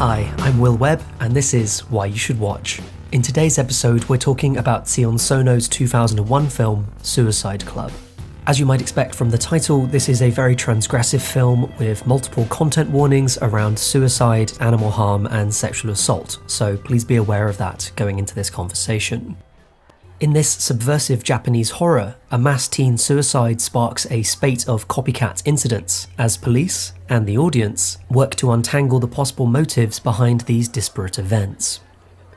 Hi, I'm Will Webb, and this is Why You Should Watch. In today's episode, we're talking about Sion Sono's 2001 film, Suicide Club. As you might expect from the title, this is a very transgressive film with multiple content warnings around suicide, animal harm, and sexual assault, so please be aware of that going into this conversation. In this subversive Japanese horror, a mass teen suicide sparks a spate of copycat incidents as police and the audience work to untangle the possible motives behind these disparate events.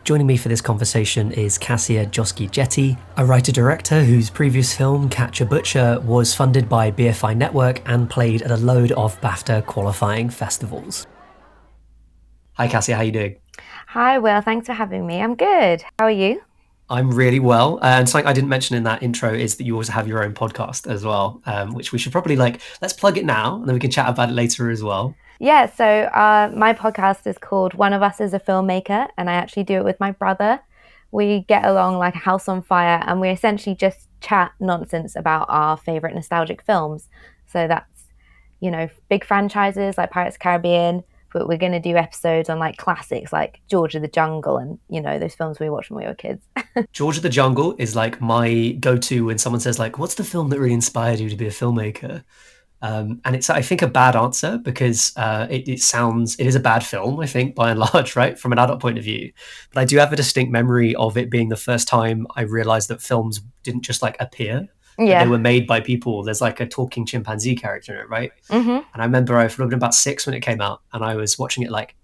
Joining me for this conversation is Cassiah Joski-Jethi, a writer-director whose previous film, Catch a Butcher, was funded by BFI Network and played at a load of BAFTA qualifying festivals. Hi Cassia, how are you doing? Hi Will, thanks for having me. I'm good. How are you? I'm really well. And something I didn't mention in that intro is that you also have your own podcast as well, which we should probably let's plug it now and then we can chat about it later as well. Yeah, so my podcast is called One of Us is a Filmmaker, and I actually do it with my brother. We get along like a house on fire, and we essentially just chat nonsense about our favourite nostalgic films. So that's, big franchises like Pirates of the Caribbean, but we're going to do episodes on like classics like George of the Jungle and, those films we watched when we were kids. George of the Jungle is like my go-to when someone says like, what's the film that really inspired you to be a filmmaker? And it's, I think, a bad answer because it is a bad film, I think, by and large, right, from an adult point of view. But I do have a distinct memory of it being the first time I realized that films didn't just like appear. Yeah. They were made by people. There's like a talking chimpanzee character in it, right? Mm-hmm. And I remember I would have been about 6 when it came out, and I was watching it like,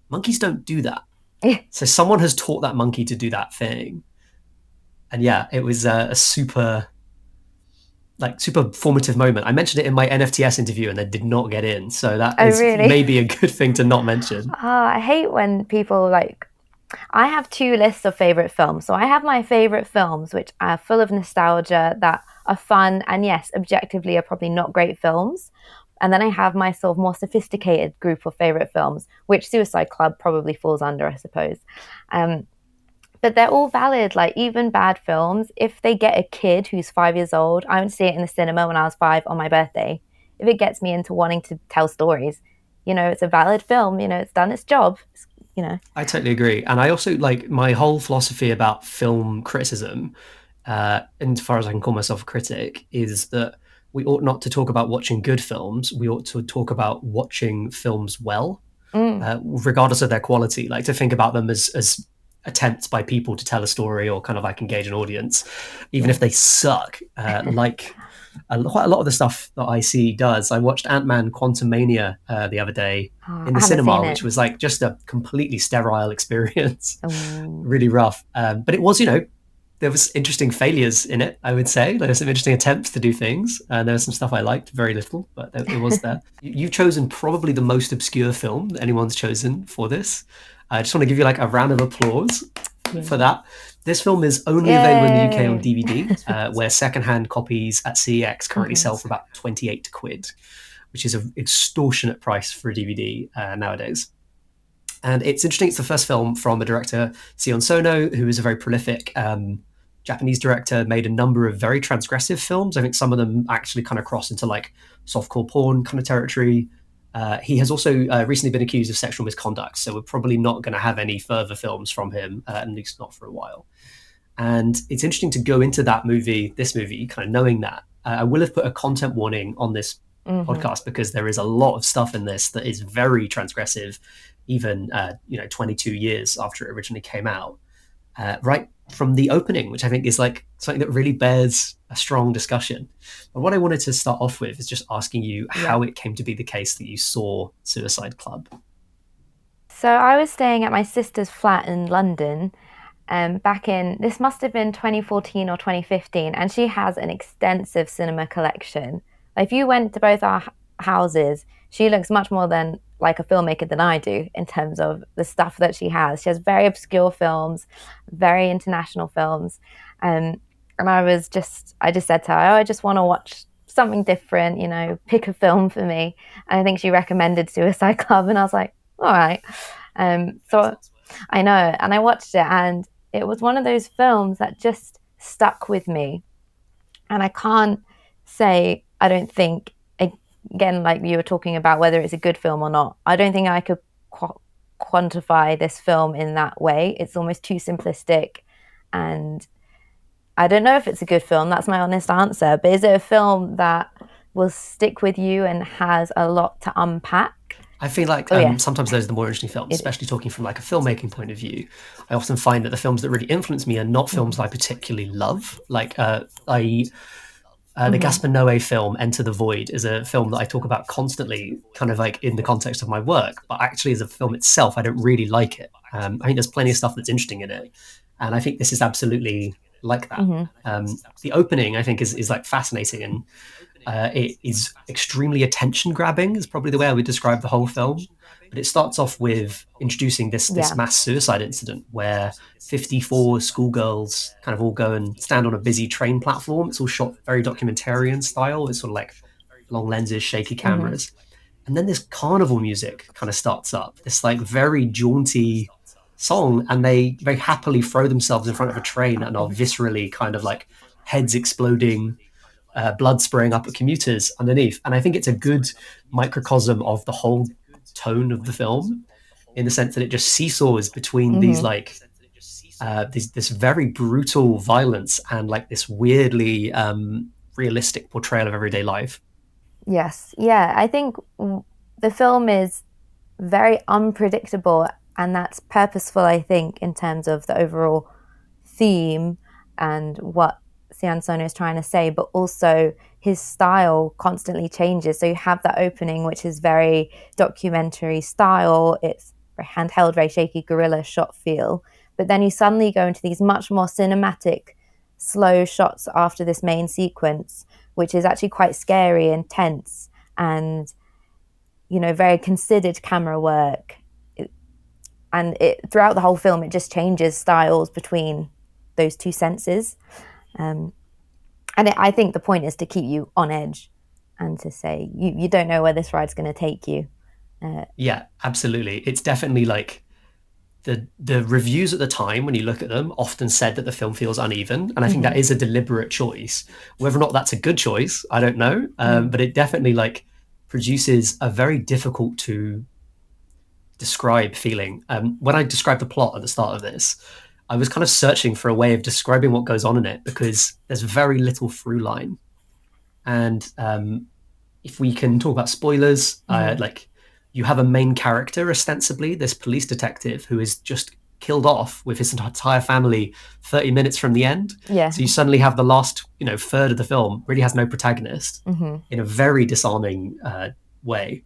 monkeys don't do that. Yeah. So someone has taught that monkey to do that thing. And yeah, it was a super formative moment. I mentioned it in my NFTS interview and they did not get in. So that is really? maybe a good thing to not mention. I hate when people I have two lists of favourite films. So I have my favourite films, which are full of nostalgia, that are fun, and yes, objectively are probably not great films. And then I have my sort of more sophisticated group of favourite films, which Suicide Club probably falls under, I suppose. But they're all valid, like even bad films. If they get a kid who's 5 years old, I went to see it in the cinema when I was 5 on my birthday. If it gets me into wanting to tell stories, it's a valid film, it's done its job. I totally agree. And I also my whole philosophy about film criticism, as far as I can call myself a critic, is that we ought not to talk about watching good films. We ought to talk about watching films well, regardless of their quality. Like to think about them as attempts by people to tell a story or kind of like engage an audience, even if they suck, quite a lot of the stuff that I see does. I watched Ant-Man Quantumania the other day in the cinema, which was like just a completely sterile experience. Really rough. But it was, there was interesting failures in it, I would say. There were some interesting attempts to do things. There was some stuff I liked, very little, but it was there. You've chosen probably the most obscure film that anyone's chosen for this. I just want to give you like a round of applause for that. This film is only available in the UK on DVD, where secondhand copies at CEX currently sell for about 28 quid, which is an extortionate price for a DVD nowadays. And it's interesting, it's the first film from a director, Sion Sono, who is a very prolific Japanese director, made a number of very transgressive films. I think some of them actually kind of cross into like softcore porn kind of territory. He has also recently been accused of sexual misconduct, so we're probably not going to have any further films from him, at least not for a while. And it's interesting to go into this movie, kind of knowing that. I will have put a content warning on this podcast because there is a lot of stuff in this that is very transgressive, even 22 years after it originally came out. Right from the opening, which I think is like something that really bears a strong discussion. But what I wanted to start off with is just asking you how it came to be the case that you saw Suicide Club. So I was staying at my sister's flat in London this must have been 2014 or 2015, and she has an extensive cinema collection. If you went to both our houses, she looks much more than like a filmmaker than I do in terms of the stuff that she has. She has very obscure films, very international films. And I just said to her, I just want to watch something different, pick a film for me. And I think she recommended Suicide Club, and I was like, all right. So I know, and I watched it, and it was one of those films that just stuck with me. And I can't say, I don't think, again, like you were talking about whether it's a good film or not, I don't think I could quantify this film in that way. It's almost too simplistic, and I don't know if it's a good film. That's my honest answer. But is it a film that will stick with you and has a lot to unpack? I feel like Oh yeah, sometimes those are the more interesting films, it is. especially talking from like a filmmaking point of view. I often find that the films that really influence me are not films Mm-hmm. that I particularly love. Like the Mm-hmm. Gaspar Noé film Enter the Void is a film that I talk about constantly, kind of like in the context of my work. But actually, as a film itself, I don't really like it. I think there's plenty of stuff that's interesting in it, and I think this is absolutely like that. Mm-hmm. The opening, I think, is like fascinating, and it is extremely attention grabbing. Is probably the way I would describe the whole film. But it starts off with introducing this Yeah. mass suicide incident where 54 schoolgirls kind of all go and stand on a busy train platform. It's all shot very documentarian style. It's sort of like long lenses, shaky Mm-hmm. cameras. And then this carnival music kind of starts up, this like very jaunty song, and they very happily throw themselves in front of a train and are viscerally kind of like heads exploding, blood spraying up at commuters underneath. And I think it's a good microcosm of the whole tone of the film, in the sense that it just seesaws between these Mm-hmm. like this very brutal violence and like this weirdly realistic portrayal of everyday life. Yes. Yeah. I think the film is very unpredictable, and that's purposeful, I think, in terms of the overall theme and what Sion Sono is trying to say, but also his style constantly changes. So you have that opening, which is very documentary style. It's very handheld, very shaky, guerrilla shot feel. But then you suddenly go into these much more cinematic, slow shots after this main sequence, which is actually quite scary and tense and, very considered camera work. And throughout the whole film, it just changes styles between those two senses. Um, and I think the point is to keep you on edge and to say you don't know where this ride's going to take you. Yeah, absolutely. It's definitely like the reviews at the time, when you look at them, often said that the film feels uneven, and I think Mm-hmm. that is a deliberate choice. Whether or not that's a good choice, I don't know, Mm-hmm. but it definitely like produces a very difficult to describe feeling. When I described the plot at the start of this, I was kind of searching for a way of describing what goes on in it, because there's very little through line. And if we can talk about spoilers, Mm-hmm. like you have a main character, ostensibly this police detective, who is just killed off with his entire family 30 minutes from the end. Yeah. So you suddenly have the last, third of the film really has no protagonist, Mm-hmm. in a very disarming way.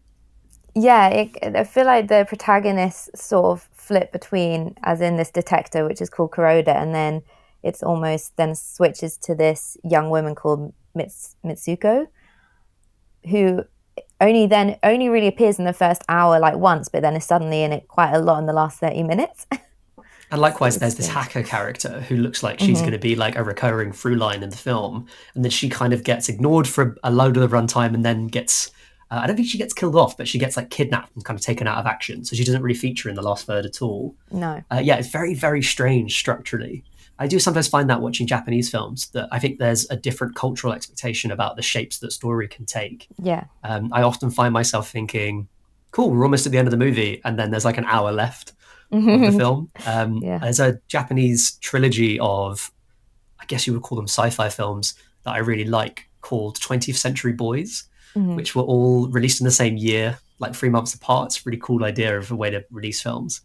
Yeah, I feel like the protagonists sort of flip between, as in this detective, which is called Kuroda, and then it's almost then switches to this young woman called Mitsuko, who only really appears in the first hour like once, but then is suddenly in it quite a lot in the last 30 minutes. And likewise, It's there's this strange. hacker character who looks like she's Mm-hmm. going to be like a recurring through line in the film, and then she kind of gets ignored for a load of the runtime, and then gets. I don't think she gets killed off, but she gets like kidnapped and kind of taken out of action, so she doesn't really feature in the last third at all. No. Yeah, it's very, very strange structurally. I do sometimes find that watching Japanese films, that I think there's a different cultural expectation about the shapes that story can take. Yeah. I often find myself thinking, cool, we're almost at the end of the movie, and then there's like an hour left of the film. Yeah. There's a Japanese trilogy of, I guess you would call them sci-fi films, that I really like, called 20th Century Boys, Mm-hmm. which were all released in the same year, like 3 months apart. It's a really cool idea of a way to release films.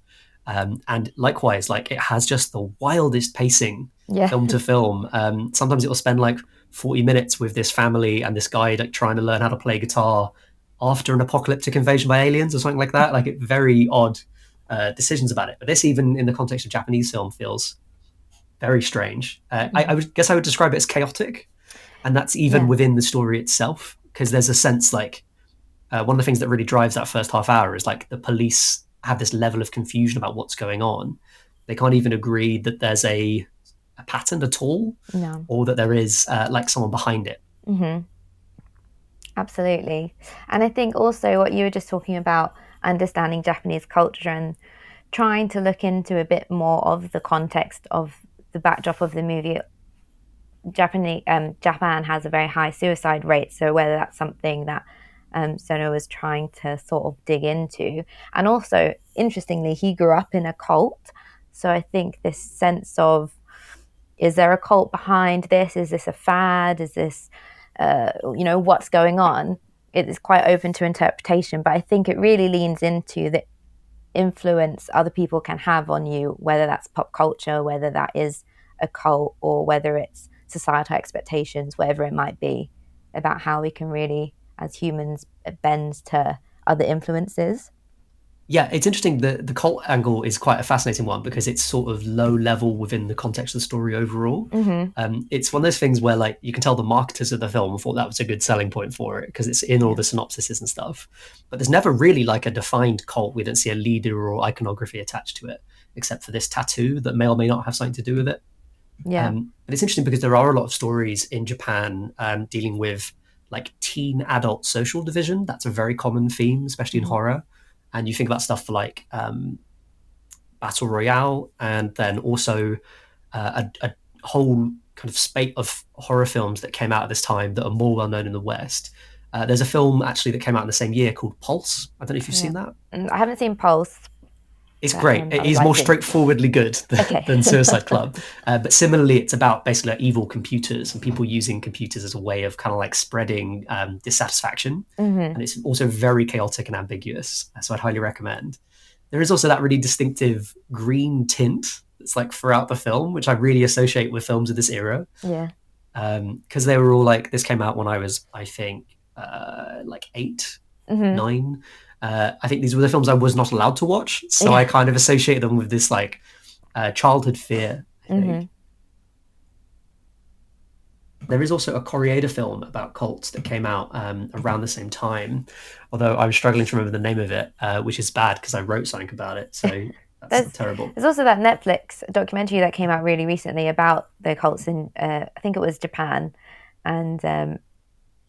And likewise, like it has just the wildest pacing, Yeah. film to film. Sometimes it will spend like 40 minutes with this family and this guy like trying to learn how to play guitar after an apocalyptic invasion by aliens or something like that. Like very odd decisions about it. But this, even in the context of Japanese film, feels very strange. I would guess I would describe it as chaotic, and that's even Yeah. within the story itself, because there's a sense like one of the things that really drives that first half hour is like the police have this level of confusion about what's going on. They can't even agree that there's a pattern at all, No. or that there is like someone behind it. Mm-hmm. Absolutely. And I think also what you were just talking about, understanding Japanese culture and trying to look into a bit more of the context of the backdrop of the movie. Japan has a very high suicide rate, so whether that's something that Sono was trying to sort of dig into. And also, interestingly, he grew up in a cult. So I think this sense of, is there a cult behind this? Is this a fad? Is this, what's going on? It is quite open to interpretation, but I think it really leans into the influence other people can have on you, whether that's pop culture, whether that is a cult, or whether it's societal expectations, whatever it might be, about how we can really, as humans, bend to other influences. Yeah, it's interesting. The cult angle is quite a fascinating one because it's sort of low level within the context of the story overall. Mm-hmm. It's one of those things where like you can tell the marketers of the film thought that was a good selling point for it because it's in all Yeah. the synopsises and stuff. But there's never really like a defined cult. We don't see a leader or iconography attached to it, except for this tattoo that may or may not have something to do with it. Yeah. But it's interesting because there are a lot of stories in Japan dealing with like teen adult social division. That's a very common theme, especially in Mm-hmm. horror. And you think about stuff like Battle Royale, and then also a whole kind of spate of horror films that came out at this time that are more well known in the West. There's a film actually that came out in the same year called Pulse. I don't know if you've Yeah. seen that. I haven't seen Pulse, It's but great. It I would is like more to. straightforwardly good Okay. than Suicide Club. But similarly, it's about basically like evil computers and people using computers as a way of kind of like spreading dissatisfaction. Mm-hmm. And it's also very chaotic and ambiguous. So I'd highly recommend. There is also that really distinctive green tint that's like throughout the film, which I really associate with films of this era. Yeah. Because they were all like, this came out when I was, I think, like 8, Mm-hmm. 9. I think these were the films I was not allowed to watch, so I Yeah. kind of associate them with this like childhood fear. I Mm-hmm. think there is also a Koreeda film about cults that came out around the same time, although I was struggling to remember the name of it, which is bad because I wrote something about it, so that's There's terrible. there's also that Netflix documentary that came out really recently about the cults in I think it was Japan, and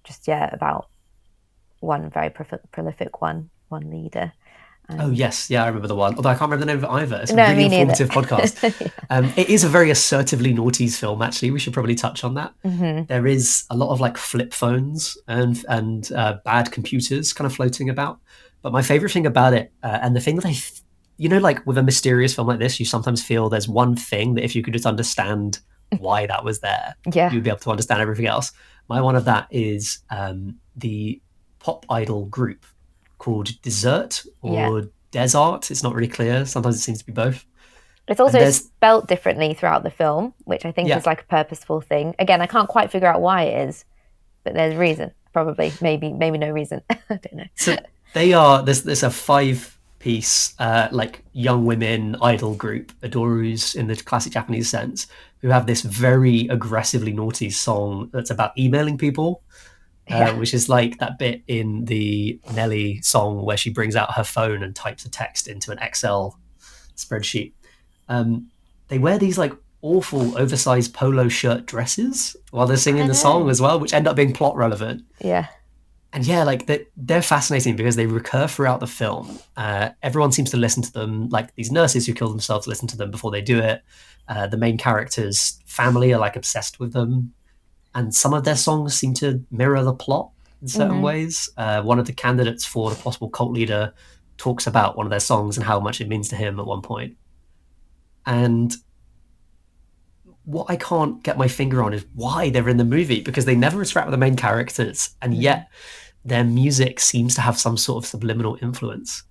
just about one very prolific one leader. Oh yes, yeah, I remember the one. Although I can't remember the name of it either. It's a No, really me neither. informative podcast. It is a very assertively naughties film. Actually, we should probably touch on that. Mm-hmm. There is a lot of like flip phones and bad computers kind of floating about. But my favorite thing about it, and the thing that like with a mysterious film like this, you sometimes feel there's one thing that if you could just understand why that was there, Yeah. you would be able to understand everything else. My one of that is the pop idol group called Desert Yeah. or Desart. It's not really clear. Sometimes it seems to be both. It's And also there's spelt differently throughout the film, which I think yeah. is like a purposeful thing. Again, I can't quite figure out why it is, but there's reason. Probably, maybe no reason. I don't know. So they are there's a 5-piece like young women idol group, adorus in the classic Japanese sense, who have this very aggressively naughty song that's about emailing people. Yeah. Which is like that bit in the Nelly song where she brings out her phone and types a text into an Excel spreadsheet. They wear these like awful oversized polo shirt dresses while they're singing I the song know. as well, which end up being plot relevant. Yeah. And yeah, like they're fascinating because they recur throughout the film. Everyone seems to listen to them, like these nurses who kill themselves listen to them before they do it. The main character's family are like obsessed with them, and some of their songs seem to mirror the plot in certain Mm-hmm. ways. One of the candidates for the possible cult leader talks about one of their songs and how much it means to him at one point. And what I can't get my finger on is why they're in the movie, because they never interact with the main characters, and yet their music seems to have some sort of subliminal influence.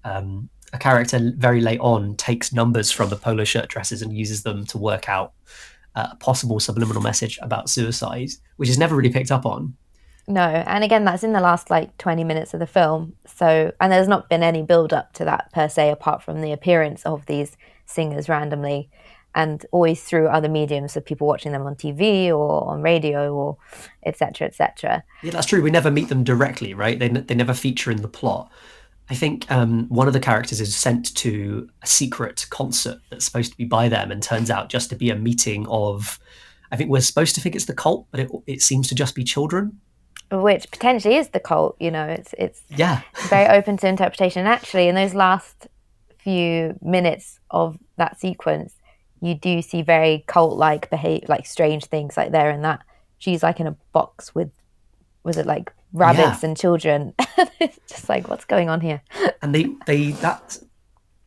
A character very late on takes numbers from the polo shirt dresses and uses them to work out a possible subliminal message about suicide, which is never really picked up on. No, and again, that's in the last like 20 minutes of the film. So, and there's not been any build up to that per se, apart from the appearance of these singers randomly, and always through other mediums of people watching them on TV or on radio or etc. etc. Yeah, that's true. We never meet them directly, right? They never feature in the plot. I think one of the characters is sent to a secret concert that's supposed to be by them and turns out just to be a meeting of, I think we're supposed to think it's the cult, but it seems to just be children. Which potentially is the cult. It's Yeah. very open to interpretation. And actually, in those last few minutes of that sequence, you do see very cult-like behave, like strange things, like there and that she's like in a box with, was it like Yeah, rabbits and children. It's just like, what's going on here? and they that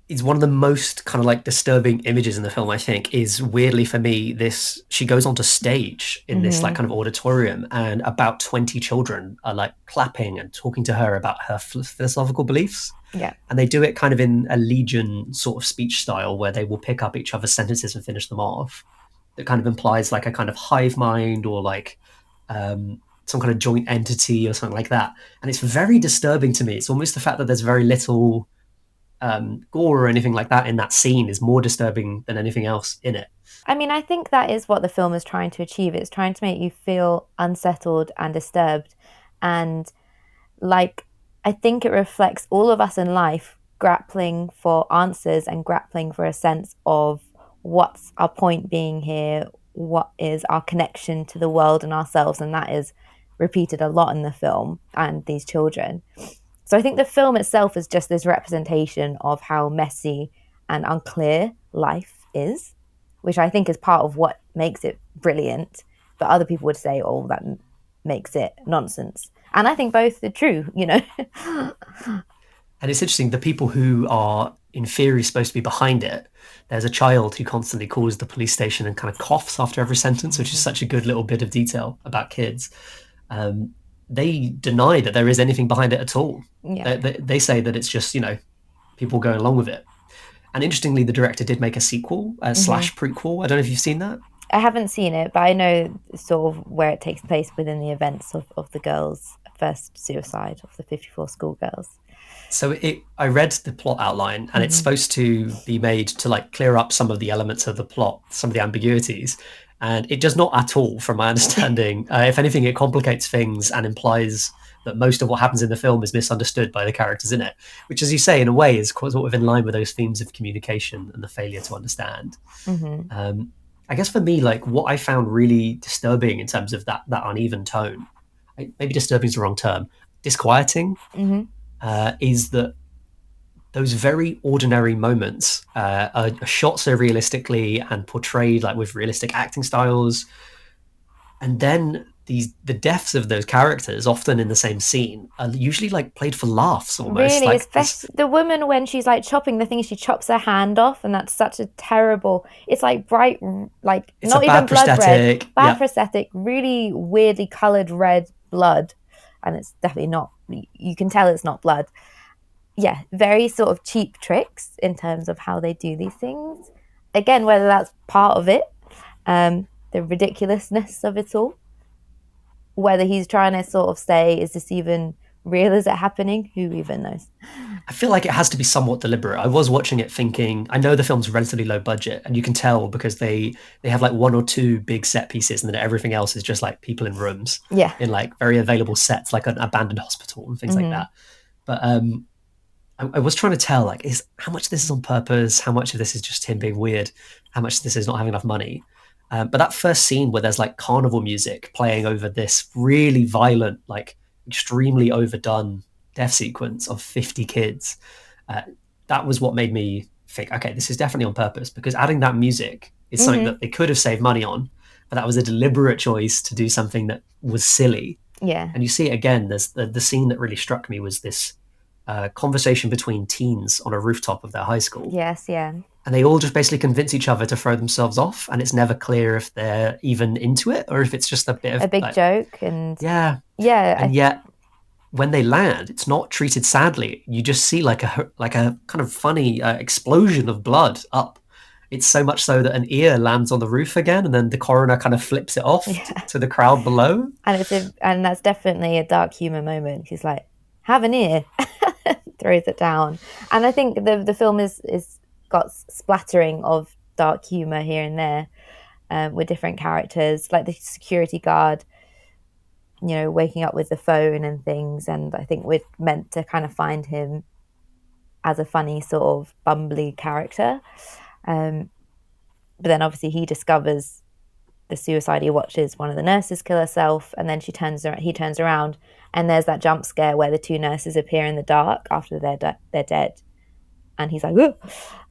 is one of the most kind of like disturbing images in the film. I think is weirdly for me this she goes onto stage in this like Hmm. kind of auditorium, and about 20 children are like clapping and talking to her about her philosophical beliefs. Yeah. And they do it kind of in a legion sort of speech style where they will pick up each other's sentences and finish them off. That kind of implies like a kind of hive mind or like some kind of joint entity or something like that. And it's very disturbing to me. It's almost the fact that there's very little gore or anything like that in that scene is more disturbing than anything else in it. I mean, I think that is what the film is trying to achieve. It's trying to make you feel unsettled and disturbed. And like, I think it reflects all of us in life grappling for answers and grappling for a sense of what's our point being here, what is our connection to the world and ourselves. And that is repeated a lot in the film and these children. So I think the film itself is just this representation of how messy and unclear life is, which I think is part of what makes it brilliant. But other people would say, oh, that makes it nonsense. And I think both are true. And it's interesting, the people who are in theory supposed to be behind it, there's a child who constantly calls the police station and kind of coughs after every sentence, which is such a good little bit of detail about kids. Um, they deny that there is anything behind it at all. Yeah. They say that it's just, people going along with it. And interestingly, the director did make a sequel Hmm. slash prequel. I don't know if you've seen that. I haven't seen it, but I know sort of where it takes place within the events of the girls' first suicide of the 54 schoolgirls. So I read the plot outline, and it's Hmm. supposed to be made to like clear up some of the elements of the plot, some of the ambiguities, and it does not at all, from my understanding. If anything, it complicates things and implies that most of what happens in the film is misunderstood by the characters in it, which, as you say, in a way, is sort of in line with those themes of communication and the failure to understand. Hmm. Um, I guess for me, like what I found really disturbing in terms of that uneven tone, maybe disturbing is the wrong term, disquieting, Hmm. is that those very ordinary moments are shot so realistically and portrayed like with realistic acting styles, and then the deaths of those characters, often in the same scene, are usually like played for laughs almost. Really, Like this, especially the woman when she's like chopping the thing, she chops her hand off, and that's such a terrible. It's like bright, like it's a not even bad blood red, prosthetic. bad Yeah, prosthetic, really weirdly colored red blood, and it's definitely not. You can tell it's not blood. Yeah, very sort of cheap tricks in terms of how they do these things. Again, whether that's part of it, the ridiculousness of it all, whether he's trying to sort of say, is this even real? Is it happening? Who even knows? I feel like it has to be somewhat deliberate. I was watching it thinking, I know the film's relatively low budget, and you can tell because they have like one or two big set pieces, and then everything else is just like people in rooms Yeah. in like very available sets, like an abandoned hospital and things like Hmm. that. But I was trying to tell like is how much of this is on purpose, how much of this is just him being weird, how much of this is not having enough money. But that first scene where there's like carnival music playing over this really violent, like extremely overdone death sequence of 50 kids, uh, that was what made me think, okay, this is definitely on purpose because adding that music is something Hmm. that they could have saved money on, but that was a deliberate choice to do something that was silly. Yeah. And you see it again. There's the scene that really struck me was this conversation between teens on a rooftop of their high school. Yes. Yeah. And they all just basically convince each other to throw themselves off. And it's never clear if they're even into it or if it's just a bit A of big like, joke, and yeah. yeah, And yet, when they land, it's not treated sadly. You just see like a kind of funny explosion of blood up. It's so much so that an ear lands on the roof again, and then the coroner kind of flips it off yeah, to the crowd below. and that's definitely a dark humor moment. He's like, "Have an ear," throws it down, and I think the film is got splattering of dark humor here and there, with different characters, like the security guard, waking up with the phone and things. And I think we're meant to kind of find him as a funny sort of bumbly character. Um, but then obviously he discovers the suicide. He watches one of the nurses kill herself, and then he turns around, and there's that jump scare where the two nurses appear in the dark after they're dead, and he's like, "Ugh."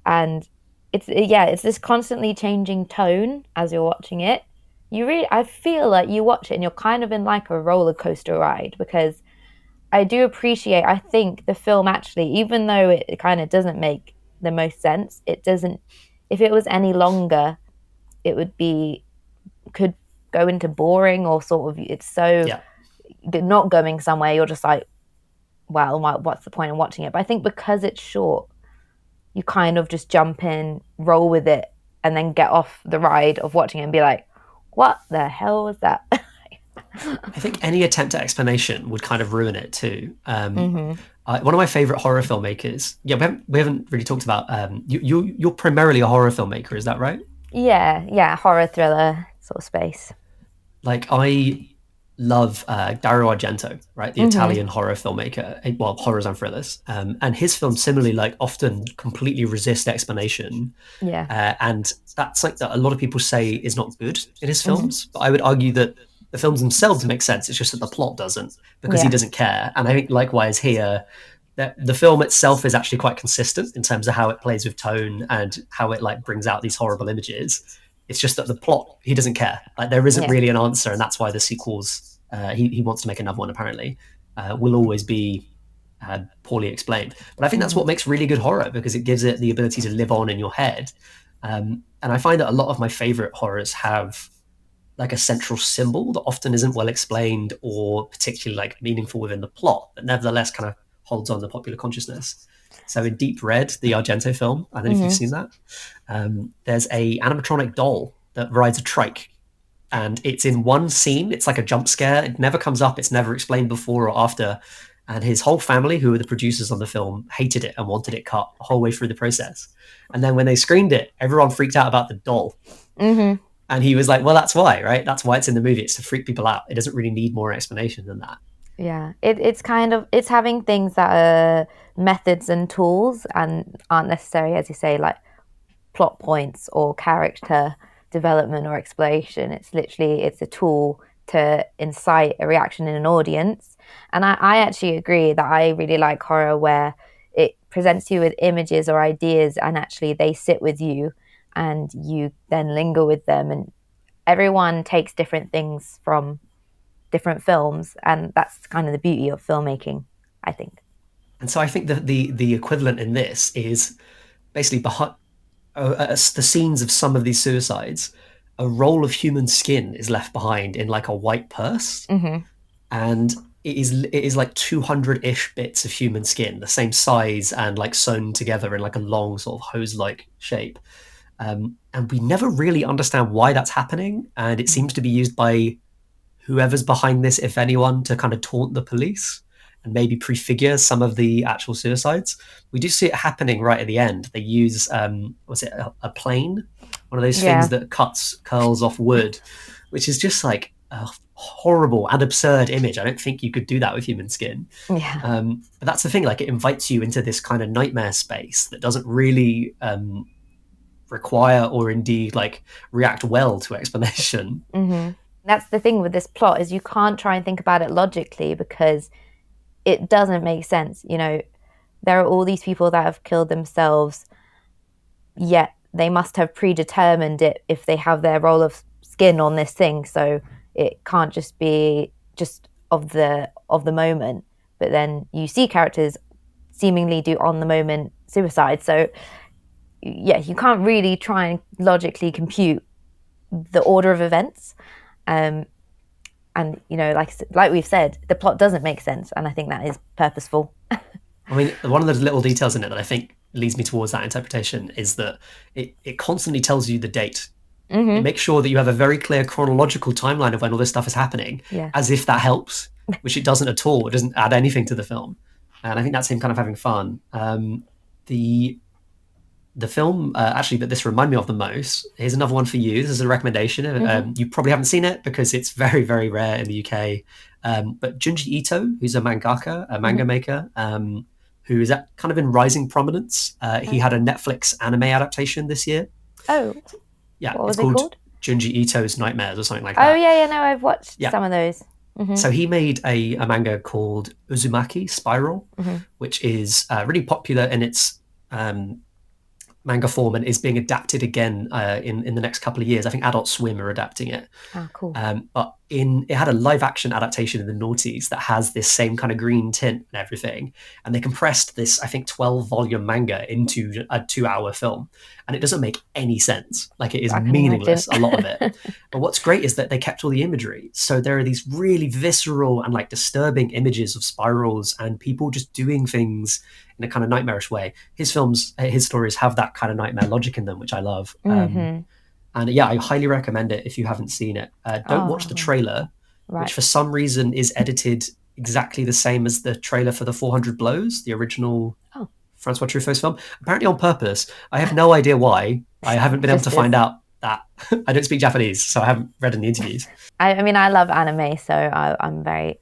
And it's this constantly changing tone as you're watching it, I feel like you watch it and you're kind of in like a roller coaster ride, because I do appreciate, I think the film actually, even though it kind of doesn't make the most sense, it doesn't, if it was any longer, it would be, could go into boring, or sort of, it's so Yeah. not going somewhere. You're just like, well, what's the point in watching it? But I think because it's short, you kind of just jump in, roll with it, and then get off the ride of watching it and be like, what the hell was that? I think any attempt at explanation would kind of ruin it too. Mm-hmm. One of my favorite horror filmmakers. Yeah, we haven't really talked about. You're primarily a horror filmmaker, is that right? Yeah, yeah, horror thriller sort of space. Like I love Dario Argento, right? The Mm-hmm. Italian horror filmmaker, well, horrors and thrillers, and his films similarly, like often completely resist explanation, Yeah. and that's like that. A lot of people say is not good in his Mm-hmm. films, but I would argue that the films themselves make sense. It's just that the plot doesn't because he Yeah. doesn't care. And I think likewise here, that the film itself is actually quite consistent in terms of how it plays with tone and how it like brings out these horrible images. It's just that the plot he doesn't care. Like there isn't Yeah. really an answer, and that's why the sequels he wants to make another one apparently will always be poorly explained. But I think that's Mm-hmm. what makes really good horror because it gives it the ability to live on in your head. And I find that a lot of my favorite horrors have like a central symbol that often isn't well explained or particularly like meaningful within the plot, but nevertheless kind of holds on the popular consciousness. So in Deep Red, the Argento film, I don't know if you've Mm-hmm. seen that. There's a animatronic doll that rides a trike, and it's in one scene. It's like a jump scare. It never comes up. It's never explained before or after. And his whole family, who were the producers on the film, hated it and wanted it cut the whole way through the process. And then when they screened it, everyone freaked out about the doll. Mm-hmm. And he was like, well, that's why, right? That's why it's in the movie. It's to freak people out. It doesn't really need more explanation than that. Yeah. It's kind of, it's having things that are methods and tools and aren't necessary, as you say, like plot points or character development or exploration. It's literally, it's a tool to incite a reaction in an audience. And I actually agree that I really like horror where it presents you with images or ideas, and actually they sit with you and you then linger with them. And everyone takes different things from different films, and that's kind of the beauty of filmmaking, I think. And so I think that the equivalent in this is basically behind the scenes of some of these suicides. A roll of human skin is left behind in like a white purse, Mm-hmm. and it is like 200-ish bits of human skin, the same size and like sewn together in like a long sort of hose-like shape. And we never really understand why that's happening, and it Mm-hmm. seems to be used by whoever's behind this, if anyone, to kind of taunt the police and maybe prefigure some of the actual suicides. We do see it happening right at the end. They use was it a plane, one of those things Yeah. that cuts curls off wood, which is just like a horrible and absurd image. I don't think you could do that with human skin. Yeah. But that's the thing; like it invites you into this kind of nightmare space that doesn't really require or indeed like react well to explanation. Mm-hmm. That's the thing with this plot, is you can't try and think about it logically because it doesn't make sense. There are all these people that have killed themselves, yet they must have predetermined it if they have their roll of skin on this thing. So it can't just be just of the moment. But then you see characters seemingly do on the moment suicide. So yeah, you can't really try and logically compute the order of events. Um, and like we've said, the plot doesn't make sense, and I think that is purposeful. I mean, one of those little details in it that I think leads me towards that interpretation is that it constantly tells you the date. It Mm-hmm. makes sure that you have a very clear chronological timeline of when all this stuff is happening, Yeah. as if that helps, which it doesn't at all. It doesn't add anything to the film. And I think that's him kind of having fun. The the film actually that this reminded me of the most, here's another one for you. This is a recommendation. Mm-hmm. You probably haven't seen it because it's very, very rare in the UK. But Junji Ito, who's a mangaka, a Mm-hmm. manga maker, who is at, kind of in rising prominence. He had a Netflix anime adaptation this year. Oh, Yeah, what it's was it called called? Junji Ito's Nightmares or something like Oh that. yeah, yeah. No, I've watched Yeah. some of those. Mm-hmm. So he made a manga called Uzumaki Spiral, Mm-hmm. which is really popular in its um, manga form and is being adapted again in the next couple of years. I think Adult Swim are adapting it. Oh, cool. But it had a live action adaptation in the noughties that has this same kind of green tint and everything. And they compressed this, I think, 12 volume manga into a 2 hour film. And it doesn't make any sense. Like, it is I can imagine. meaningless, a lot of it. But what's great is that they kept all the imagery. So there are these really visceral and like disturbing images of spirals and people just doing things in a kind of nightmarish way. His films, his stories have that kind of nightmare logic in them, which I love. And yeah, I highly recommend it if you haven't seen it. Don't watch the Oh, trailer, right. which for some reason is edited exactly the same as the trailer for the 400 Blows, the original Oh, Francois Truffaut's film. Apparently on purpose. I have no idea why. I haven't been able just to is. find out that. I don't speak Japanese, so I haven't read any interviews. I mean, I love anime, so I'm very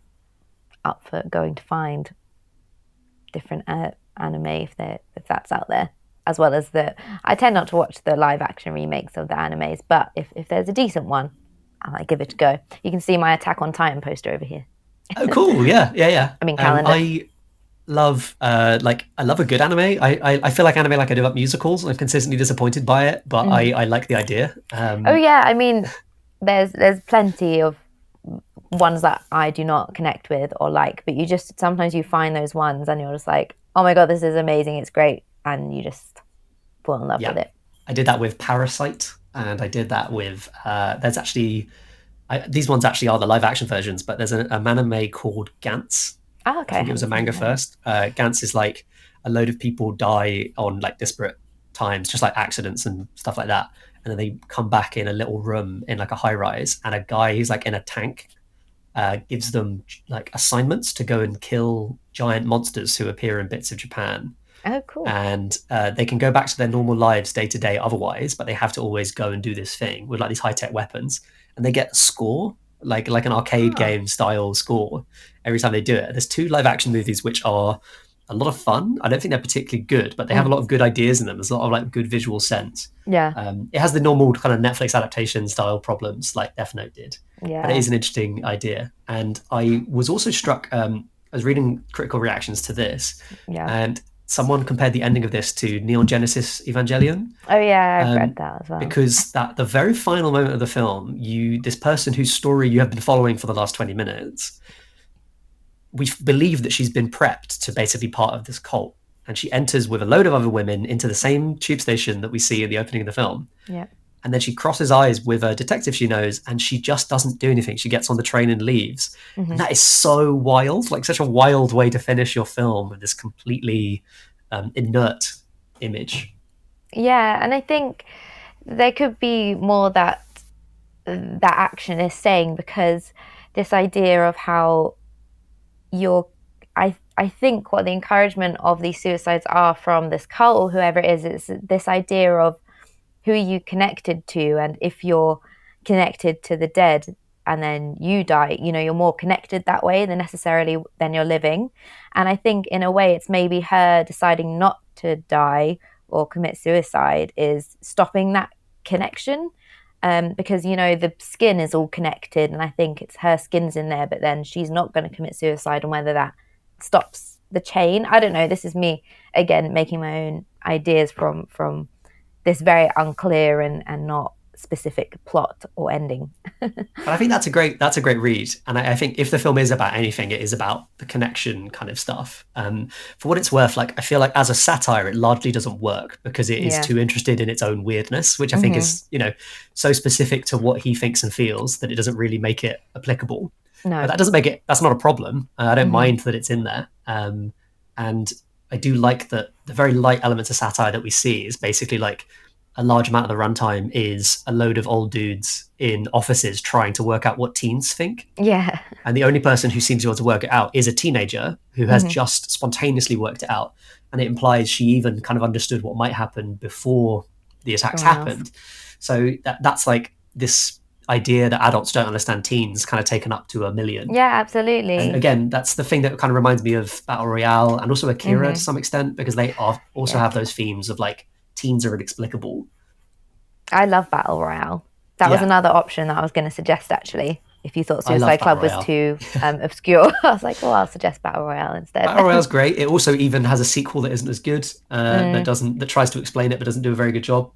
up for going to find different anime if that's out there, as well as I tend not to watch the live action remakes of the animes, but if there's a decent one, I might give it a go. You can see my Attack on Titan poster over here. Oh, cool! Yeah, yeah, yeah. I mean, calendar. I love I love a good anime. I feel like anime like I do about musicals. I'm consistently disappointed by it, but I like the idea. Oh yeah, I mean, there's plenty of ones that I do not connect with or like, but you just sometimes you find those ones and you're just like, oh my god, this is amazing, it's great, and you just fall in love Yeah, with it. I did that with Parasite, and I did that with there's actually these ones actually are the live action versions, but there's a anime called Gantz. Oh, I okay, I think it was haven't a seen manga that. first. Gantz is like a load of people die on like disparate times, just like accidents and stuff like that, and then they come back in a little room in like a high rise, and a guy who's like in a tank gives them like assignments to go and kill giant monsters who appear in bits of Japan. Oh, cool. And they can go back to their normal lives day to day otherwise, but they have to always go and do this thing with like these high tech weapons, and they get a score like an arcade Ah, game style score every time they do it. There's two live action movies which are a lot of fun. I don't think they're particularly good, but they have a lot of good ideas in them. There's a lot of like good visual sense. yeah, It has the normal kind of Netflix adaptation style problems like Death Note did, but it yeah, is an interesting idea. And I was also struck. I was reading critical reactions to this, yeah. and someone compared the ending of this to Neon Genesis Evangelion, Oh yeah, I've read um, that as well. because that the very final moment of the film, this person whose story you have been following for the last 20 minutes, we believe that she's been prepped to basically be part of this cult, and she enters with a load of other women into the same tube station that we see in the opening of the film. Yeah. And then she crosses eyes with a detective she knows, and she just doesn't do anything. She gets on the train and leaves. And Hmm. that is so wild, like such a wild way to finish your film with this completely inert image. Yeah, and I think there could be more that action is saying, because this idea of how you're I think what the encouragement of these suicides are from this cult or whoever it is this idea of who are you connected to, and if you're connected to the dead and then you die, you're more connected that way than necessarily than you're living. And I think in a way it's maybe her deciding not to die or commit suicide is stopping that connection, because the skin is all connected, and I think it's her skin's in there, but then she's not going to commit suicide, and whether that stops the chain, I don't know. This is me again making my own ideas from this very unclear and not specific plot or ending. But I think that's a great read, and I think if the film is about anything, it is about the connection kind of stuff. For what it's worth, like I feel like as a satire, it largely doesn't work because it is Yeah. too interested in its own weirdness, which I think Hmm. is so specific to what he thinks and feels that it doesn't really make it applicable. But No. that doesn't make it. That's not a problem. I don't Hmm. mind that it's in there, and I do like that the very light elements of satire that we see is basically like a large amount of the runtime is a load of old dudes in offices trying to work out what teens think. Yeah. And the only person who seems to be able to work it out is a teenager who has Hmm. just spontaneously worked it out. And it implies she even kind of understood what might happen before the attacks Everyone else. happened. So that's like this idea that adults don't understand teens kind of taken up to a million. Yeah, And absolutely. again, that's the thing that kind of reminds me of Battle Royale and also Akira to Hmm. some extent, because they also Yeah. have those themes of like teens are inexplicable. I love Battle Royale. That was Yeah, another option that I was going to suggest actually. if you thought I love Suicide Battle Club was Royale. too obscure, I was like, well, I'll suggest Battle Royale instead. Battle Royale's great. It also even has a sequel that isn't as good, that tries to explain it but doesn't do a very good job.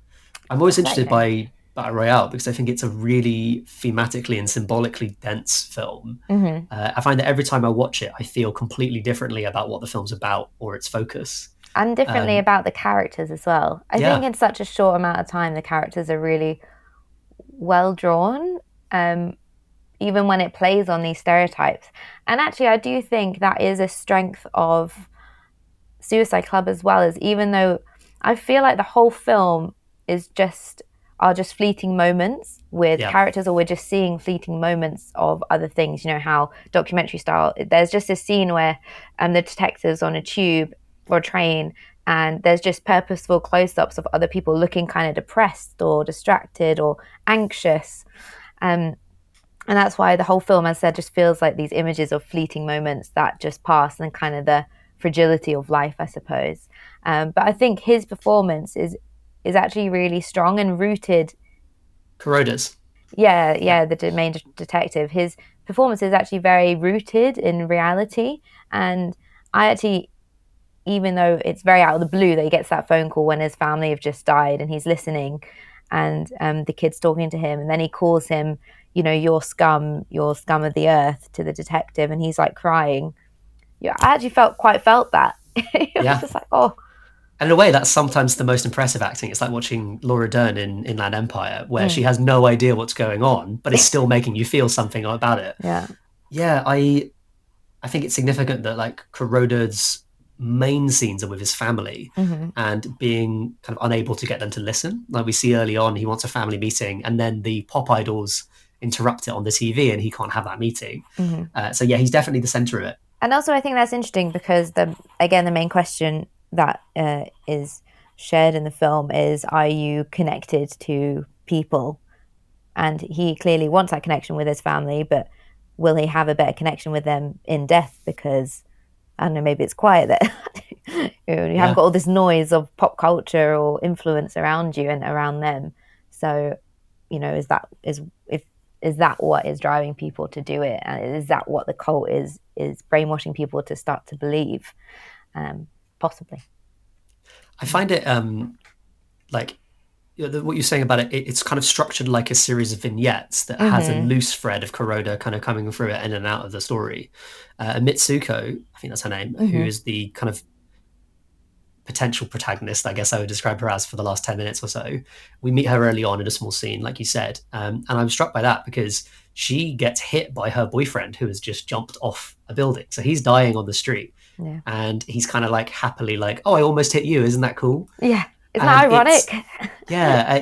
I'm always How's that interested go? by Battle Royale because I think it's a really thematically and symbolically dense film. I find that every time I watch it, I feel completely differently about what the film's about or its focus. And differently Um, about the characters as well. I think yeah, in such a short amount of time, the characters are really well drawn, um, even when it plays on these stereotypes. And actually, I do think that is a strength of Suicide Club as well, is even though I feel like the whole film is just are just fleeting moments with yeah, characters, or we're just seeing fleeting moments of other things. You know how documentary style. There's just a scene where the detectives on a tube or a train, and there's just purposeful close-ups of other people looking kind of depressed or distracted or anxious. Um, and that's why the whole film, as I said, just feels like these images of fleeting moments that just pass and kind of the fragility of life, I suppose. But I think his performance is actually really strong and rooted. Kuroda's. Yeah, Yeah, yeah, the main detective. His performance is actually very rooted in reality, and I actually, even though it's very out of the blue that he gets that phone call when his family have just died and he's listening, and the kid's talking to him, and then he calls him, you know, your scum of the earth, to the detective, and he's like crying. Yeah, I actually felt that. It was yeah. just like, oh, And in a way, that's sometimes the most impressive acting. It's like watching Laura Dern in Inland Empire, where she mm, has no idea what's going on, but is still making you feel something about it. yeah, Yeah, I think it's significant that like Kuroda's main scenes are with his family mm-hmm, and being kind of unable to get them to listen. Like we see early on, he wants a family meeting, and then the pop idols interrupt it on the TV, and he can't have that meeting. mm-hmm. So yeah, he's definitely the center of it. And also, I think that's interesting because the main question that is shared in the film is, are you connected to people? And he clearly wants that connection with his family, but will he have a better connection with them in death? Because I don't know, maybe it's quiet that you haven't Yeah, got all this noise of pop culture or influence around you and around them. So, you know, is that what is driving people to do it? And is that what the cult is brainwashing people to start to believe? Possibly. I find it like what you're saying about it, it's kind of structured like a series of vignettes that has a Mm-hmm. loose thread of Kuroda kind of coming through it in and out of the story. Mitsuko, I think that's her name, who Mm-hmm. is the kind of potential protagonist, I guess I would describe her as for the last 10 minutes or so. We meet her early on in a small scene, like you said. And I'm struck by that because she gets hit by her boyfriend who has just jumped off a building. So he's dying on the street. Yeah. And he's kind of like happily like, oh, I almost hit you. Isn't that cool? Yeah. Isn't that And ironic?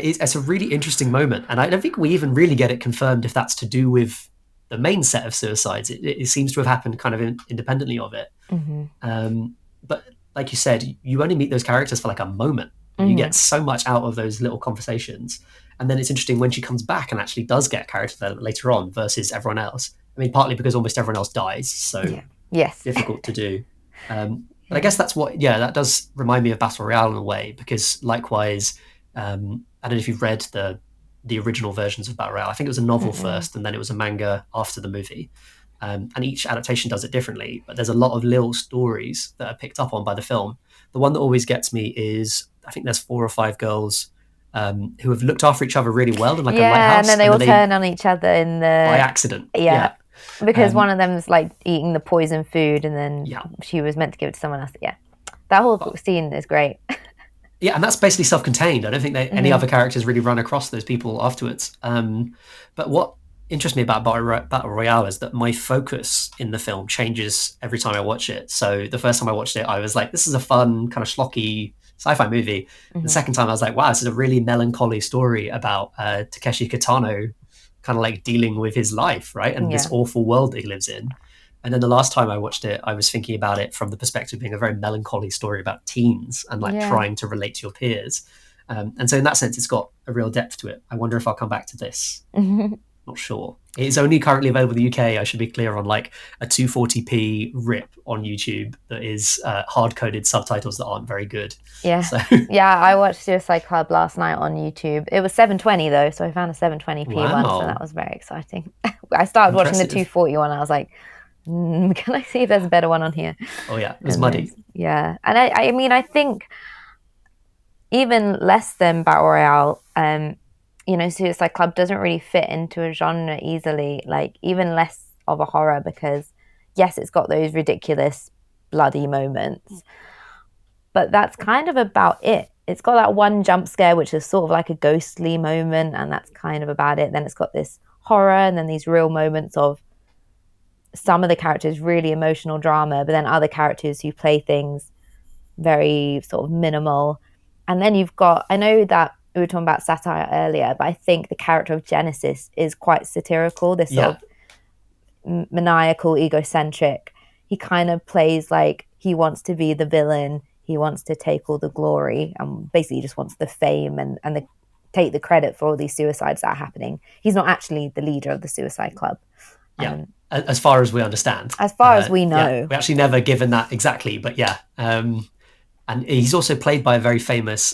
it's a really interesting moment. And I don't think we even really get it confirmed if that's to do with the main set of suicides. It seems to have happened kind of independently of it. Mm-hmm. But like you said, you only meet those characters for like a moment. You Mm-hmm. get so much out of those little conversations. And then it's interesting when she comes back and actually does get character development later on versus everyone else. I mean, partly because almost everyone else dies, so Yeah. Yes. difficult to do. But I Yeah. guess that's what, yeah, that does remind me of Battle Royale in a way, because likewise, I don't know if you've read the original versions of Battle Royale. I think it was a novel Mm-mm. first, and then it was a manga after the movie. And each adaptation does it differently, but there's a lot of little stories that are picked up on by the film. The one that always gets me is I think there's 4 or 5 girls who have looked after each other really well in like a Yeah, and then lighthouse, they and all then they turn on each other in by the accident, yeah, yeah, because one um, of them's like eating the poison food, and then yeah. she was meant to give it to someone else. Yeah, that whole But scene is great. yeah, and that's basically self-contained. I don't think that any Mm-hmm. other characters really run across those people afterwards. But what interests me about Battle Royale is that my focus in the film changes every time I watch it. So the first time I watched it, I was like, "This is a fun kind of schlocky sci-fi movie." The Mm-hmm. second time, I was like, "Wow, this is a really melancholy story about Takeshi Kitano, kind of like dealing with his life, right, and this Yeah, awful world that he lives in." And then the last time I watched it, I was thinking about it from the perspective of being a very melancholy story about teens and like yeah. trying to relate to your peers. And so in that sense, it's got a real depth to it. I wonder if I'll come back to this. Not sure. It's only currently available in the UK. I should be clear, on like a 240p rip on YouTube that is hard coded subtitles that aren't very good. Yeah. So Yeah, I watched Suicide Club last night on YouTube. It was 720 though, so I found a 720p one, so that wow, was very exciting. I started watching the impressive. 240 one. I was like, can I see if there's a better one on here? Oh yeah, it was And muddy. there's, yeah. And I mean, I think even less than Battle Royale, Suicide Club doesn't really fit into a genre easily, like even less of a horror because, yes, it's got those ridiculous bloody moments, but that's kind of about it. It's got that one jump scare, which is sort of like a ghostly moment, and that's kind of about it. Then it's got this horror, and then these real moments of some of the characters, really emotional drama, but then other characters who play things very sort of minimal. And then you've got, I know that we were talking about satire earlier, but I think the character of Genesis is quite satirical, this sort Yeah, of maniacal, egocentric. He kind of plays like he wants to be the villain. He wants to take all the glory and basically just wants the fame and take the credit for all these suicides that are happening. He's not actually the leader of the suicide club. yeah. Um, As far as we understand, as far as we yeah, know. we actually never given that exactly, but yeah. And he's also played by a very famous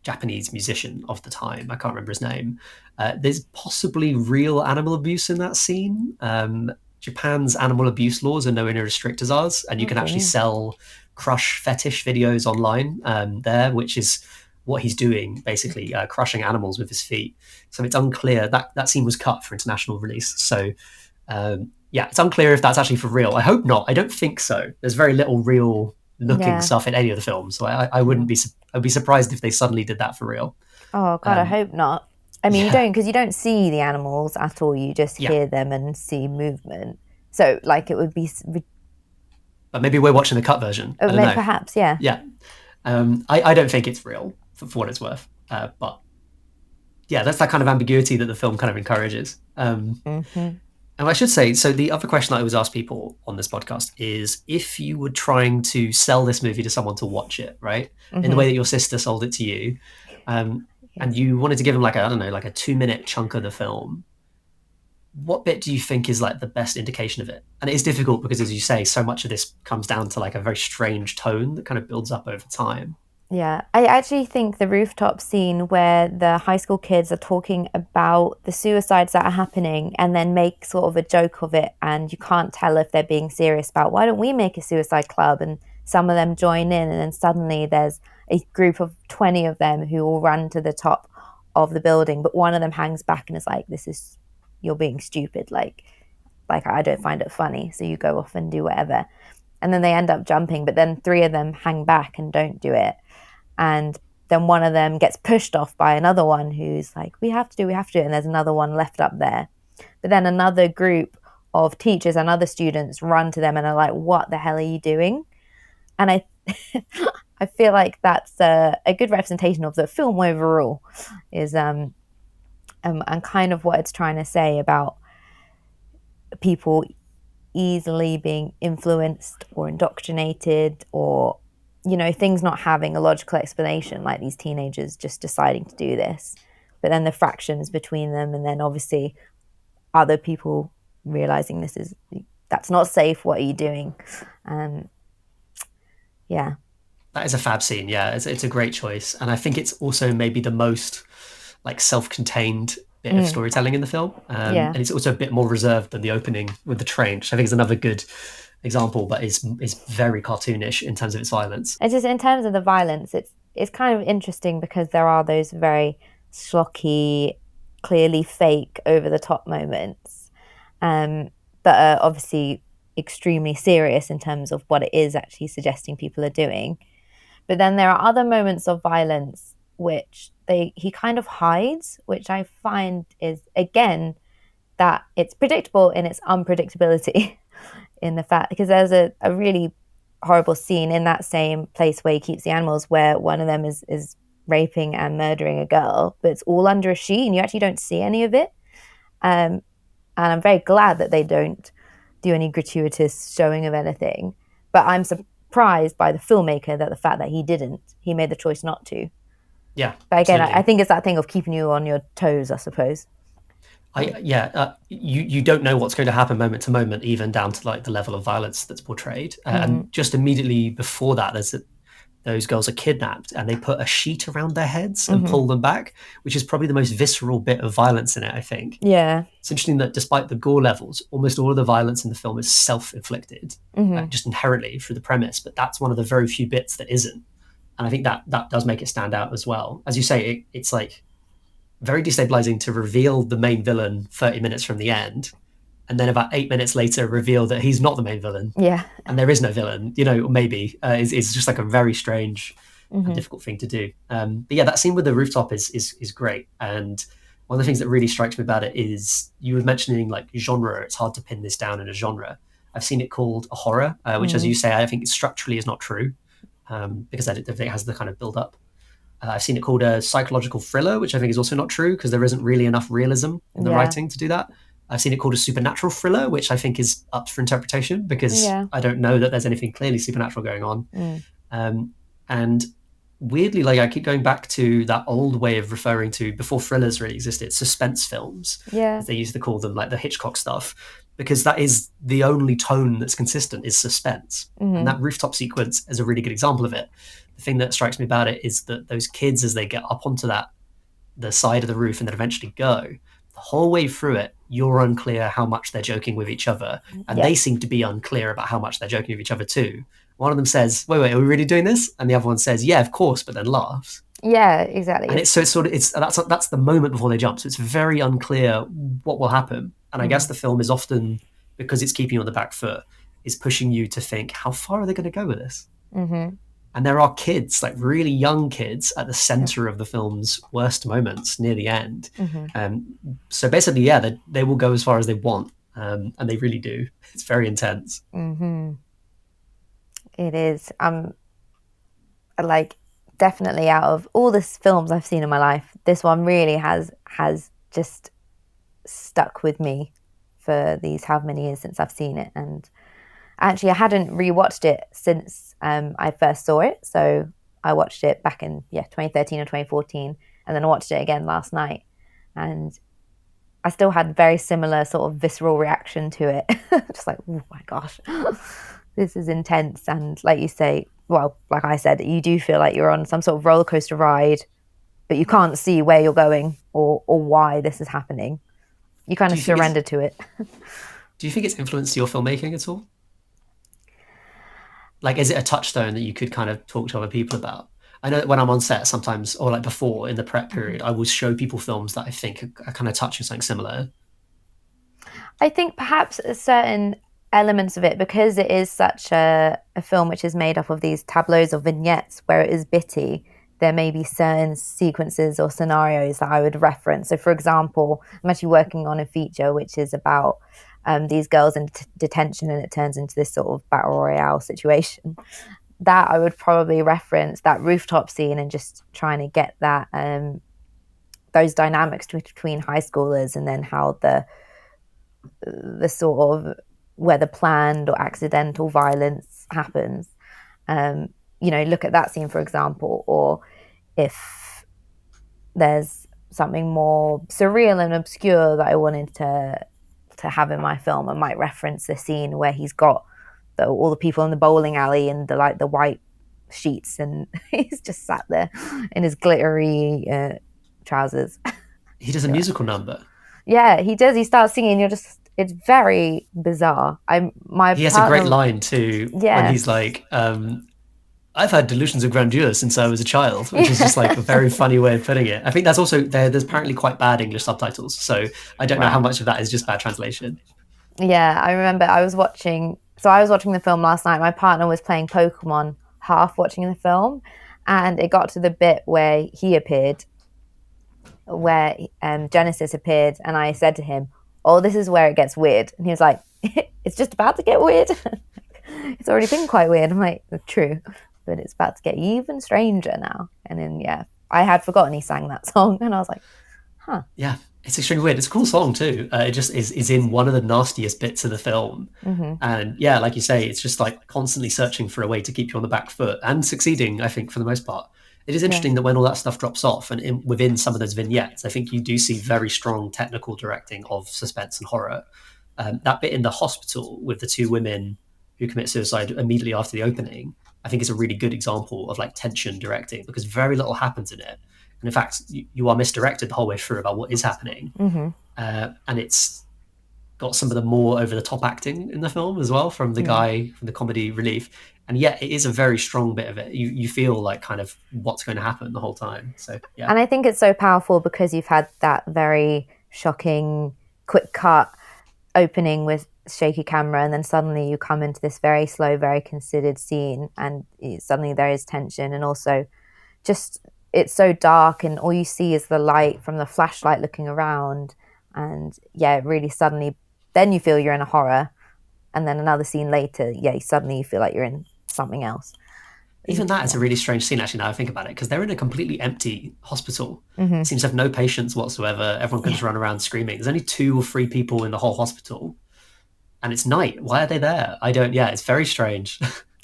Japanese musician of the time. I can't remember his name. There's possibly real animal abuse in that scene. Japan's animal abuse laws are nowhere near as strict as ours, and you can actually Okay. sell crush fetish videos online there, which is what he's doing, basically crushing animals with his feet. So it's unclear that scene was cut for international release. So yeah, it's unclear if that's actually for real. I hope not. I don't think so. There's very little real looking Yeah. stuff in any of the films, so I wouldn't be. I'd be surprised if they suddenly did that for real. Oh God, I Um, hope not. I mean, you yeah, don't because you don't see the animals at all. You just yeah, hear them and see movement. So, like, it would be but maybe we're watching the cut version. I don't know. perhaps, yeah. Yeah, I don't think it's real for what it's worth. But yeah, that's that kind of ambiguity that the film kind of encourages. Hmm. And I should say, so the other question that I always ask people on this podcast is if you were trying to sell this movie to someone to watch it, right? In the Hmm. way that your sister sold it to you, and Yes. you wanted to give them like a, I don't know, like a 2 minute chunk of the film, what bit do you think is like the best indication of it? And it is difficult because, as you say, so much of this comes down to like a very strange tone that kind of builds up over time. Yeah, I actually think the rooftop scene where the high school kids are talking about the suicides that are happening and then make sort of a joke of it, and you can't tell if they're being serious about why don't we make a suicide club, and some of them join in, and then suddenly there's a group of 20 of them who all run to the top of the building, but one of them hangs back and is like, "This is you're being stupid, like I don't find it funny, so you go off and do whatever." And then they end up jumping, but then three of them hang back and don't do it, and then one of them gets pushed off by another one who's like, we have to do it, and there's another one left up there. But then another group of teachers and other students run to them and are like, what the hell are you doing? And I I feel like that's a good representation of the film overall, is and kind of what it's trying to say about people easily being influenced or indoctrinated, or things not having a logical explanation, like these teenagers just deciding to do this, but then the fractions between them, and then obviously other people realizing that's not safe, what are you doing? um yeah. That is a fab scene. Yeah, it's a great choice, and I think it's also maybe the most like self-contained bit of Mm, storytelling in the film, yeah. and it's also a bit more reserved than the opening with the train, which I think is another good example, but is very cartoonish in terms of its violence. It's just in terms of the violence, it's kind of interesting because there are those very schlocky, clearly fake, over the top moments, um, that are obviously extremely serious in terms of what it is actually suggesting people are doing. But then there are other moments of violence which they he kind of hides, which I find is again that it's predictable in its unpredictability, in the fact because there's a really horrible scene in that same place where he keeps the animals, where one of them is raping and murdering a girl, but it's all under a sheet and you actually don't see any of it. Um, and I'm very glad that they don't do any gratuitous showing of anything. But I'm surprised by the filmmaker that the fact that he made the choice not to. Yeah, But again, I absolutely. think it's that thing of keeping you on your toes, I suppose. You don't know what's going to happen moment to moment, even down to like the level of violence that's portrayed. And just immediately before that, those girls are kidnapped and they put a sheet around their heads and pull them back, which is probably the most visceral bit of violence in it, I think. Yeah. It's interesting that despite the gore levels, almost all of the violence in the film is self-inflicted, just inherently through the premise. But that's one of the very few bits that isn't. And I think that does make it stand out as well. As you say, it's like very destabilizing to reveal the main villain 30 minutes from the end, and then about 8 minutes later reveal that he's not the main villain. Yeah. And there is no villain, maybe. It's just like a very strange and difficult thing to do. But yeah, that scene with the rooftop is great. And one of the things that really strikes me about it is you were mentioning like genre. It's hard to pin this down in a genre. I've seen it called a horror, which, as you say, I think structurally is not true, because I don't think it has the kind of build up. I've seen it called a psychological thriller, which I think is also not true because there isn't really enough realism in the writing to do that. I've seen it called a supernatural thriller, which I think is up for interpretation because I don't know that there's anything clearly supernatural going on. And weirdly, like I keep going back to that old way of referring to, before thrillers really existed, suspense films, as they used to call them, like the Hitchcock stuff, because that is the only tone that's consistent is suspense. And that rooftop sequence is a really good example of it. The thing that strikes me about it is that those kids, as they get up onto the side of the roof and then eventually go, the whole way through it, you're unclear how much they're joking with each other. And they seem to be unclear about how much they're joking with each other too. One of them says, wait, are we really doing this? And the other one says, yeah, of course, but then laughs. Yeah, exactly. And that's the moment before they jump. So it's very unclear what will happen. And I guess the film is often, because it's keeping you on the back foot, is pushing you to think, how far are they going to go with this? And there are kids, like really young kids, at the center of the film's worst moments near the end. So basically, they will go as far as they want. And they really do. It's very intense. It is. Like, definitely out of all the films I've seen in my life, this one really has just stuck with me for these how many years since I've seen it. And actually, I hadn't rewatched it since I first saw it. So I watched it back in 2013 or 2014, and then I watched it again last night. And I still had very similar sort of visceral reaction to it. Just like, oh my gosh, this is intense. And like you say, well, like I said, you do feel like you're on some sort of roller coaster ride, but you can't see where you're going or why this is happening. You kind of surrender to it. Do you think it's influenced your filmmaking at all? Like, is it a touchstone that you could kind of talk to other people about? I know that when I'm on set sometimes, or like before in the prep period, I will show people films that I think are kind of touching something similar. I think perhaps certain elements of it, because it is such a film which is made up of these tableaus or vignettes where it is bitty, there may be certain sequences or scenarios that I would reference. So for example, I'm actually working on a feature which is about these girls in detention, and it turns into this sort of battle royale situation. That I would probably reference that rooftop scene and just trying to get that those dynamics between high schoolers, and then how the sort of whether planned or accidental violence happens. Look at that scene, for example, or if there's something more surreal and obscure that I wanted to have in my film, I might reference the scene where he's got all the people in the bowling alley and the white sheets, and he's just sat there in his glittery trousers. He does a musical number. Yeah, he does. He starts singing. It's very bizarre. He has a great line too, when he's like, I've had delusions of grandeur since I was a child, which is just like a very funny way of putting it. I think that's also there's apparently quite bad English subtitles, so I don't know how much of that is just bad translation. Yeah, I remember I was watching the film last night. My partner was playing Pokemon, half watching the film, and it got to the bit where he appeared, where Genesis appeared, and I said to him, "Oh, this is where it gets weird." And he was like, "It's just about to get weird." It's already been quite weird. I'm like, "True, but it's about to get even stranger now." And then I had forgotten he sang that song, and I was like, "Huh." Yeah, it's extremely weird. It's a cool song too. It just is in one of the nastiest bits of the film, and like you say, it's just like constantly searching for a way to keep you on the back foot and succeeding, I think, for the most part. it is interesting that when all that stuff drops off and within some of those vignettes, I think you do see very strong technical directing of suspense and horror. That bit in the hospital with the two women who commit suicide immediately after the opening, I think is a really good example of like tension directing, because very little happens in it. And in fact, you are misdirected the whole way through about what is happening. And it's got some of the more over the top acting in the film as well from the guy from the comedy relief. And yet it is a very strong bit of it. You feel like kind of what's going to happen the whole time. So, yeah. And I think it's so powerful because you've had that very shocking, quick cut opening with shaky camera, and then suddenly you come into this very slow, very considered scene, and suddenly there is tension, and also just it's so dark and all you see is the light from the flashlight looking around, and really suddenly then you feel you're in a horror, and then another scene later suddenly you feel like you're in something else. Even that is a really strange scene, actually, now I think about it, because they're in a completely empty hospital. It seems to have no patients whatsoever. Everyone can just run around screaming. There's only 2 or 3 people in the whole hospital, and it's night. Why are they there? It's very strange.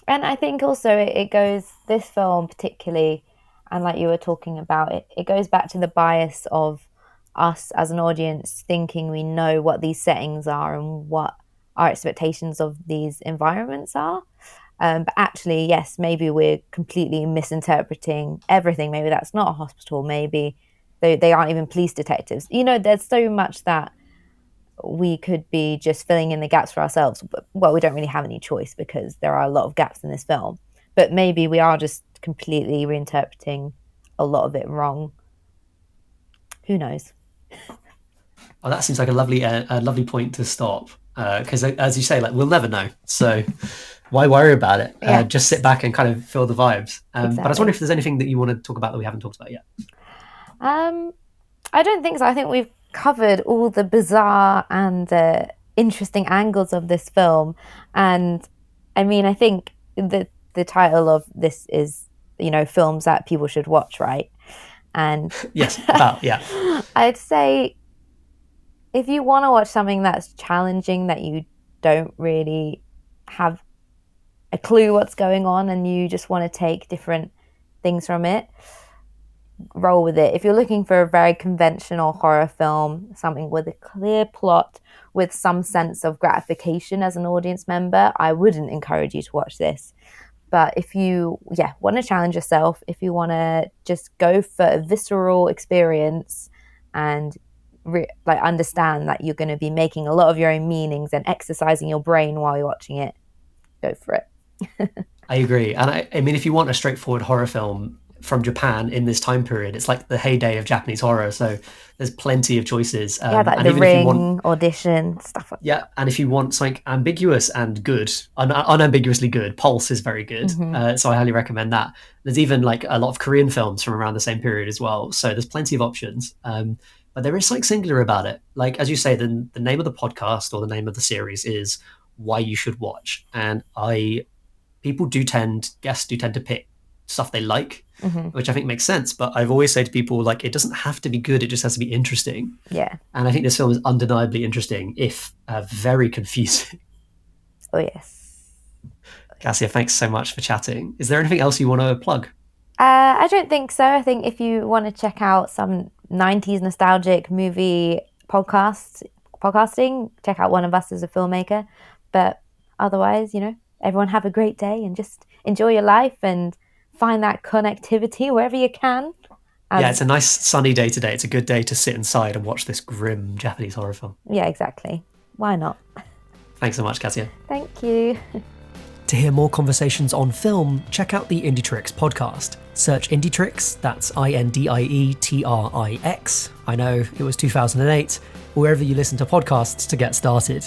And I think also it goes, this film particularly, and like you were talking about, it goes back to the bias of us as an audience thinking we know what these settings are and what our expectations of these environments are. But actually, yes, maybe we're completely misinterpreting everything. Maybe that's not a hospital. Maybe they aren't even police detectives. There's so much that we could be just filling in the gaps for ourselves. Well, we don't really have any choice because there are a lot of gaps in this film. But maybe we are just completely reinterpreting a lot of it wrong. Who knows? Oh, that seems like a lovely point to stop. Because as you say, like, we'll never know. So why worry about it? Just sit back and kind of feel the vibes. Exactly. But I was wondering if there's anything that you want to talk about that we haven't talked about yet. I don't think so. I think we've covered all the bizarre and interesting angles of this film. And I mean, I think the title of this is, films that people should watch, right? And yes, I'd say if you want to watch something that's challenging, that you don't really have a clue what's going on and you just want to take different things from it, roll with it. If you're looking for a very conventional horror film, something with a clear plot, with some sense of gratification as an audience member, I wouldn't encourage you to watch this. But if you want to challenge yourself, if you want to just go for a visceral experience and understand that you're going to be making a lot of your own meanings and exercising your brain while you're watching it, go for it. I agree. And I mean, if you want a straightforward horror film from Japan in this time period, it's like the heyday of Japanese horror. So there's plenty of choices. Like The Ring, Audition, stuff like that. Yeah, and if you want something ambiguous and good, unambiguously good, Pulse is very good. So I highly recommend that. There's even like a lot of Korean films from around the same period as well. So there's plenty of options. But there is something singular about it. Like, as you say, the name of the podcast or the name of the series is Why You Should Watch. And guests do tend to pick stuff they like, which I think makes sense. But I've always said to people, like, it doesn't have to be good. It just has to be interesting. Yeah. And I think this film is undeniably interesting, if very confusing. Oh, yes. Cassia, thanks so much for chatting. Is there anything else you want to plug? I don't think so. I think if you want to check out some 90s nostalgic movie podcasting, check out One of Us as a filmmaker. But otherwise, everyone have a great day and just enjoy your life and find that connectivity wherever you can. It's a nice sunny day today. It's a good day to sit inside and watch this grim Japanese horror film. Yeah, exactly. Why not? Thanks so much, Cassia. Thank you. To hear more conversations on film, check out the Indietrix podcast. Search Indietrix, that's INDIETRIX. I know, it was 2008, or wherever you listen to podcasts to get started.